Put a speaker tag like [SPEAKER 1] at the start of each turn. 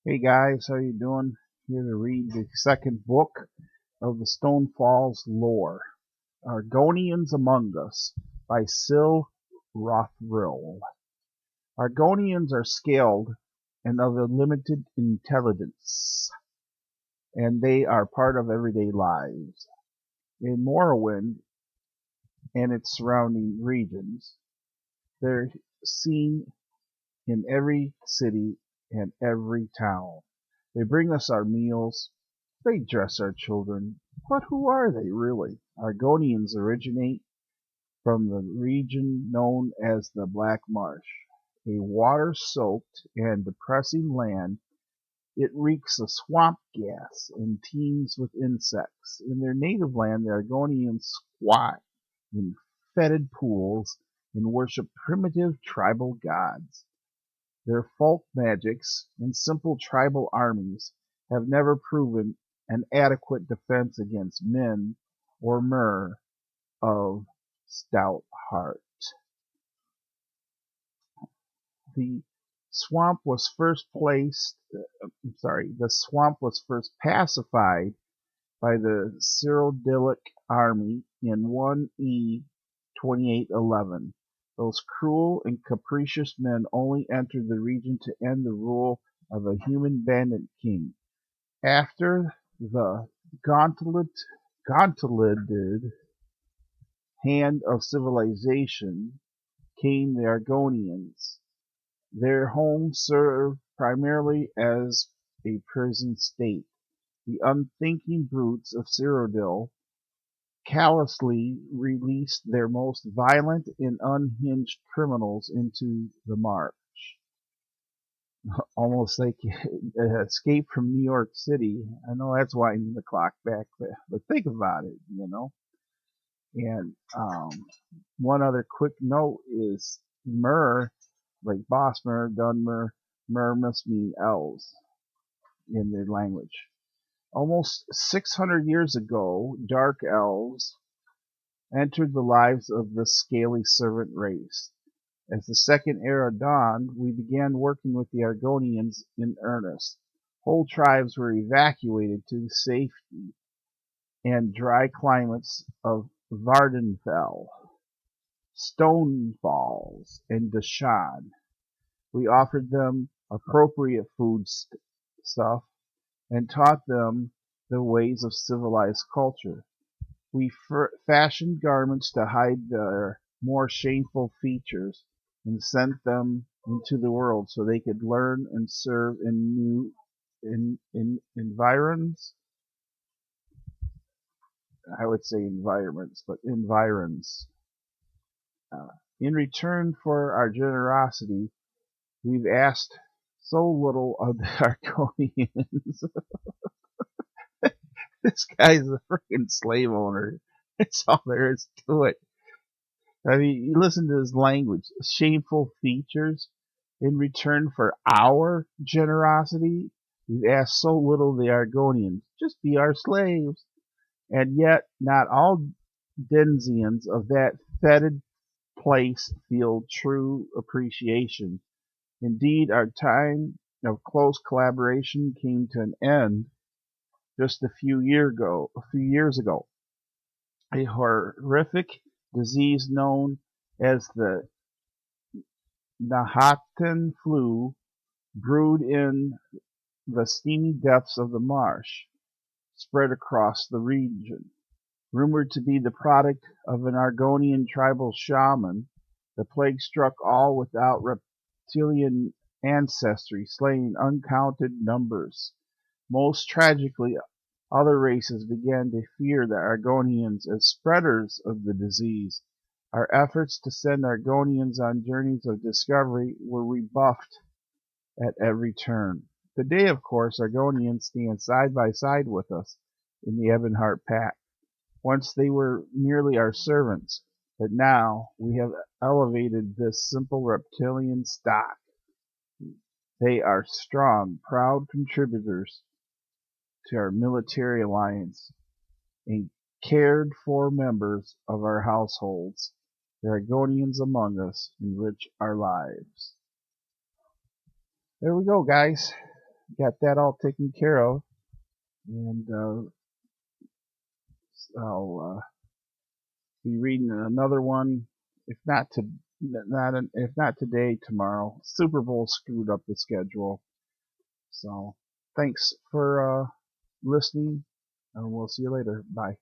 [SPEAKER 1] Hey guys, how you doing? Here to read the second book of the Stonefalls lore, Argonians Among Us by Sil Rothril. Argonians are scaled and of a limited intelligence, and they are part of everyday lives. In Morrowind and its surrounding regions, they're seen in every city and every town. They bring us our meals. They dress our children. But who are they really? Argonians originate from the region known as the Black Marsh, a water-soaked and depressing land. It reeks of swamp gas and teems with insects. In their native land, the Argonians squat in fetid pools and worship primitive tribal gods. Their folk magics and simple tribal armies have never proven an adequate defense against men or mer of stout heart. The swamp was first pacified by the Cyrodiilic army in 1E 2811. Those cruel and capricious men only entered the region to end the rule of a human bandit king. After the gauntleted hand of civilization came the Argonians. Their home served primarily as a prison state. The unthinking brutes of Cyrodiil callously released their most violent and unhinged criminals into the marsh. Almost like Escape from New York City. I know that's winding the clock back, but think about it, you know. And one other quick note is Mer, like Bosmer, Dunmer, Mer must mean elves in their language. Almost 600 years ago, dark elves entered the lives of the scaly servant race. As the second era dawned, we began working with the Argonians in earnest. Whole tribes were evacuated to the safety and dry climates of Vardenfell, Stonefalls, and Deshan. We offered them appropriate stuff and taught them the ways of civilized culture. We fashioned garments to hide their more shameful features and sent them into the world so they could learn and serve in new environs. I would say environments, but environs. In return for our generosity, we've asked so little of the Argonians. This guy's a freaking slave owner. That's all there is to it. I mean, you listen to his language. Shameful features. In return for our generosity, we've asked so little of the Argonians. Just be our slaves. And yet, not all denizens of that fetid place feel true appreciation. Indeed, our time of close collaboration came to an end just a few years ago. A horrific disease known as the Nahatan flu brewed in the steamy depths of the marsh, spread across the region. Rumored to be the product of an Argonian tribal shaman, the plague struck all without reptilian ancestry, slaying uncounted numbers. Most tragically, other races began to fear the Argonians as spreaders of the disease. Our efforts to send Argonians on journeys of discovery were rebuffed at every turn. Today, of course, Argonians stand side by side with us in the Ebonheart Pact. Once they were merely our servants, but now we have elevated this simple reptilian stock. They are strong, proud contributors to our military alliance and cared for members of our households. The Argonians among us enrich our lives. There we go, guys. got that all taken care of, and I'll be reading another one, if not today, tomorrow. Super Bowl screwed up the schedule, so thanks for listening, and we'll see you later. Bye.